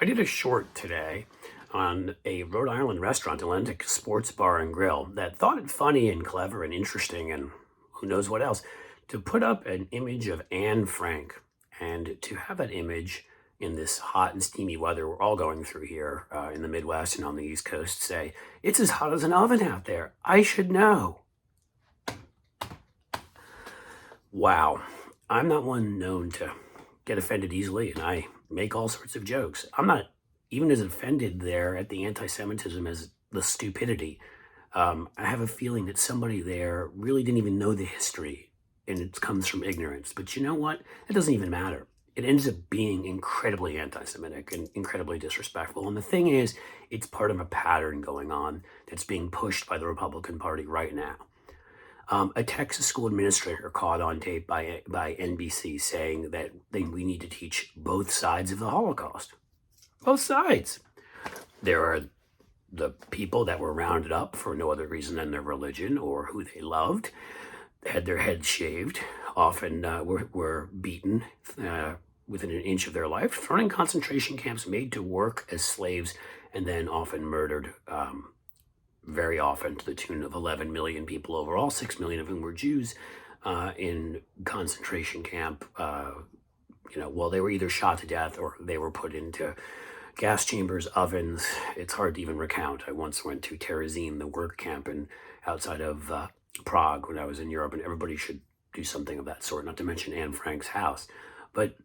I did a short today on a Rhode Island restaurant, Atlantic Sports Bar and Grill, that thought it funny and clever and interesting and who knows what else to put up an image of Anne Frank and to have that image in this hot and steamy weather we're all going through here in the Midwest and on the East Coast say, it's as hot as an oven out there. I should know. Wow. I'm not one known to get offended easily, and I make all sorts of jokes. I'm not even as offended there at the anti-Semitism as the stupidity. I have a feeling that somebody there really didn't even know the history, and it comes from ignorance. But you know what? It doesn't even matter. It ends up being incredibly anti-Semitic and incredibly disrespectful. And the thing is, it's part of a pattern going on that's being pushed by the Republican Party right now. A Texas school administrator caught on tape by NBC saying that we need to teach both sides of the Holocaust. Both sides. There are the people that were rounded up for no other reason than their religion or who they loved, had their heads shaved, often were beaten within an inch of their life, thrown in concentration camps, made to work as slaves, and then often murdered, very often to the tune of 11 million people overall, 6 million of whom were Jews in concentration camp. Well, they were either shot to death or they were put into gas chambers, ovens. It's hard to even recount. I once went to Terezin, the work camp outside of Prague when I was in Europe, and everybody should do something of that sort, not to mention Anne Frank's house. But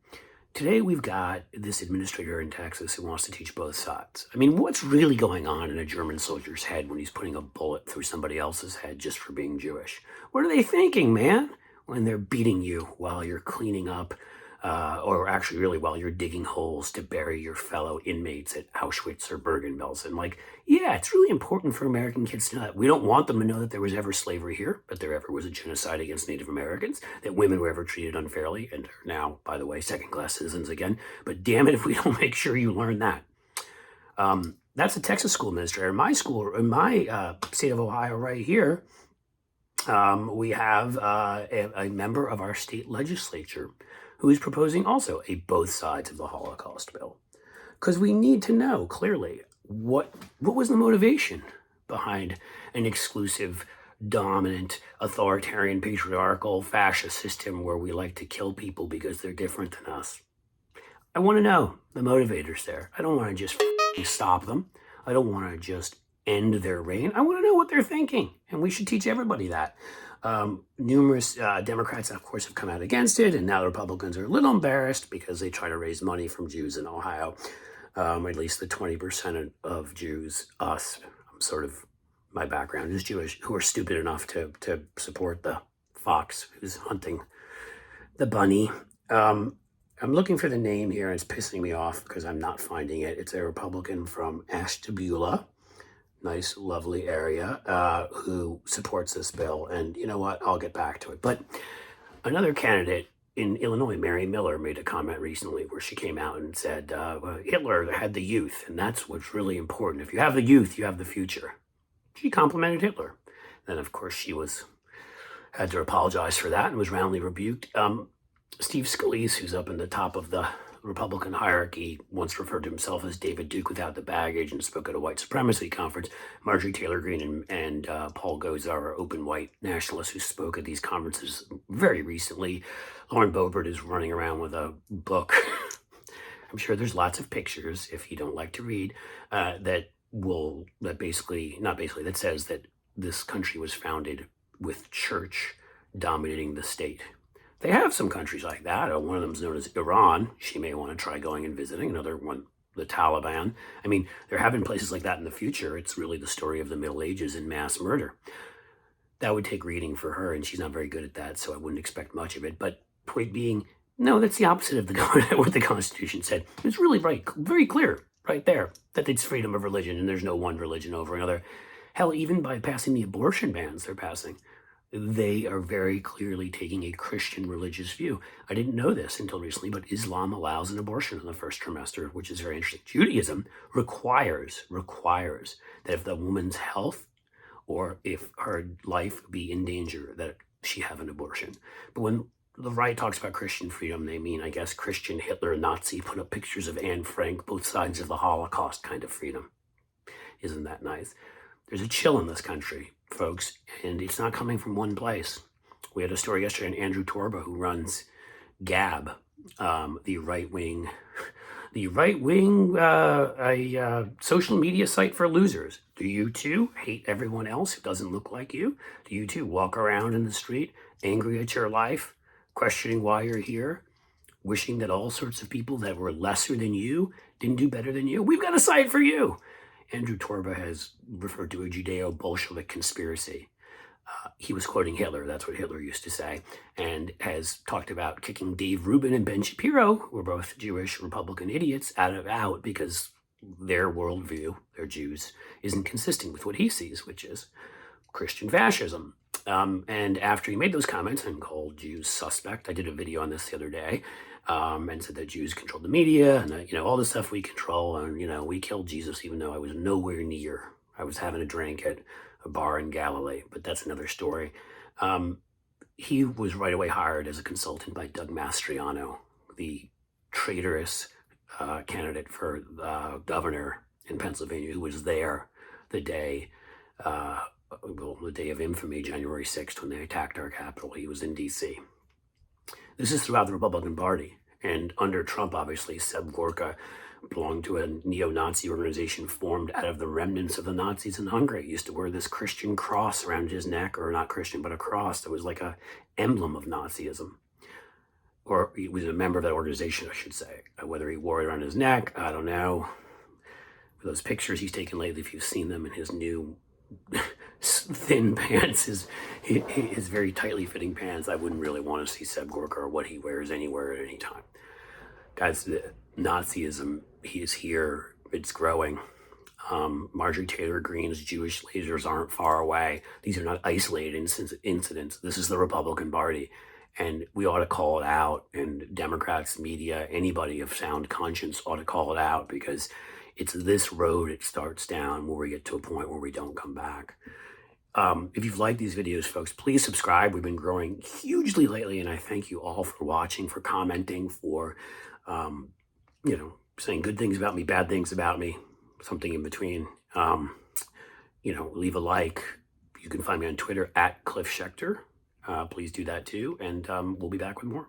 today we've got this administrator in Texas who wants to teach both sides. I mean, what's really going on in a German soldier's head when he's putting a bullet through somebody else's head just for being Jewish? What are they thinking, man, when they're beating you while you're cleaning up, or actually really while you're digging holes to bury your fellow inmates at Auschwitz or bergen-belsen? Like, yeah, it's really important for American kids to know that. We don't want them to know that there was ever slavery here, but there ever was a genocide against Native Americans, that women were ever treated unfairly, and are now, by the way, second-class citizens again. But damn it if we don't make sure you learn that. That's the Texas school administrator. In my school, in my state of Ohio right here, we have a member of our state legislature who is proposing also a both sides of the Holocaust bill. Because we need to know clearly what was the motivation behind an exclusive, dominant, authoritarian, patriarchal, fascist system where we like to kill people because they're different than us. I want to know the motivators there. I don't want to just stop them. I don't want to just end their reign. I want to know what they're thinking, and we should teach everybody that. Numerous Democrats, of course, have come out against it, and now the Republicans are a little embarrassed because they try to raise money from Jews in Ohio. At least the 20% of Jews, us, my background is Jewish, who are stupid enough to support the fox who's hunting the bunny. I'm looking for the name here, and it's pissing me off because I'm not finding it. It's a Republican from Ashtabula, nice, lovely area, who supports this bill. And you know what? I'll get back to it. But another candidate in Illinois, Mary Miller, made a comment recently where she came out and said, Hitler had the youth, and that's what's really important. If you have the youth, you have the future. She complimented Hitler. Then, of course, she had to apologize for that and was roundly rebuked. Steve Scalise, who's up in the top of the Republican hierarchy, once referred to himself as David Duke without the baggage and spoke at a white supremacy conference. Marjorie Taylor Greene and Paul Gozar are open white nationalists who spoke at these conferences very recently. Lauren Boebert is running around with a book. I'm sure there's lots of pictures, if you don't like to read, that says that this country was founded with church dominating the state. They have some countries like that. One of them is known as Iran. She may want to try going and visiting. Another one, the Taliban. I mean, there have been places like that in the future. It's really the story of the Middle Ages and mass murder. That would take reading for her, and she's not very good at that, so I wouldn't expect much of it. But point being, no, that's the opposite of what the Constitution said. It's really very clear right there that it's freedom of religion, and there's no one religion over another. Hell, even by passing the abortion bans they're passing, they are very clearly taking a Christian religious view. I didn't know this until recently, but Islam allows an abortion in the first trimester, which is very interesting. Judaism requires that if the woman's health or if her life be in danger, that she have an abortion. But when the right talks about Christian freedom, they mean, I guess, Christian, Hitler, Nazi, put up pictures of Anne Frank, both sides of the Holocaust kind of freedom. Isn't that nice? There's a chill in this country, folks, and it's not coming from one place. We had a story yesterday on Andrew Torba, who runs Gab, the right-wing social media site for losers. Do you too hate everyone else who doesn't look like you? Do you too walk around in the street angry at your life, questioning why you're here, wishing that all sorts of people that were lesser than you didn't do better than you? We've got a site for you. Andrew Torba has referred to a Judeo-Bolshevik conspiracy. He was quoting Hitler, that's what Hitler used to say, and has talked about kicking Dave Rubin and Ben Shapiro, who are both Jewish Republican idiots, out because their worldview, their Jews, isn't consistent with what he sees, which is Christian fascism. And after he made those comments and called Jews suspect, I did a video on this the other day, and said that Jews control the media and, all the stuff we control, and, we killed Jesus even though I was nowhere near. I was having a drink at a bar in Galilee, but that's another story. He was right away hired as a consultant by Doug Mastriano, the traitorous candidate for governor in Pennsylvania, who was there the day of infamy, January 6th, when they attacked our Capitol. He was in D.C. This is throughout the Republican Party. And under Trump, obviously, Seb Gorka belonged to a neo-Nazi organization formed out of the remnants of the Nazis in Hungary. He used to wear this Christian cross around his neck, or not Christian, but a cross that was like a emblem of Nazism. Or he was a member of that organization, I should say. Whether he wore it around his neck, I don't know. Those pictures he's taken lately, if you've seen them in his new thin pants, his very tightly fitting pants, I wouldn't really want to see Seb Gorka or what he wears anywhere at any time. Guys, the Nazism, he is here, it's growing. Marjorie Taylor Greene's Jewish lasers aren't far away. These are not isolated incidents. This is the Republican Party, and we ought to call it out, and Democrats, media, anybody of sound conscience ought to call it out, because it's this road it starts down where we get to a point where we don't come back. If you've liked these videos, folks, please subscribe. We've been growing hugely lately, and I thank you all for watching, for commenting, for, saying good things about me, bad things about me, something in between. Leave a like. You can find me on Twitter at Cliff Schechter. Please do that too, and we'll be back with more.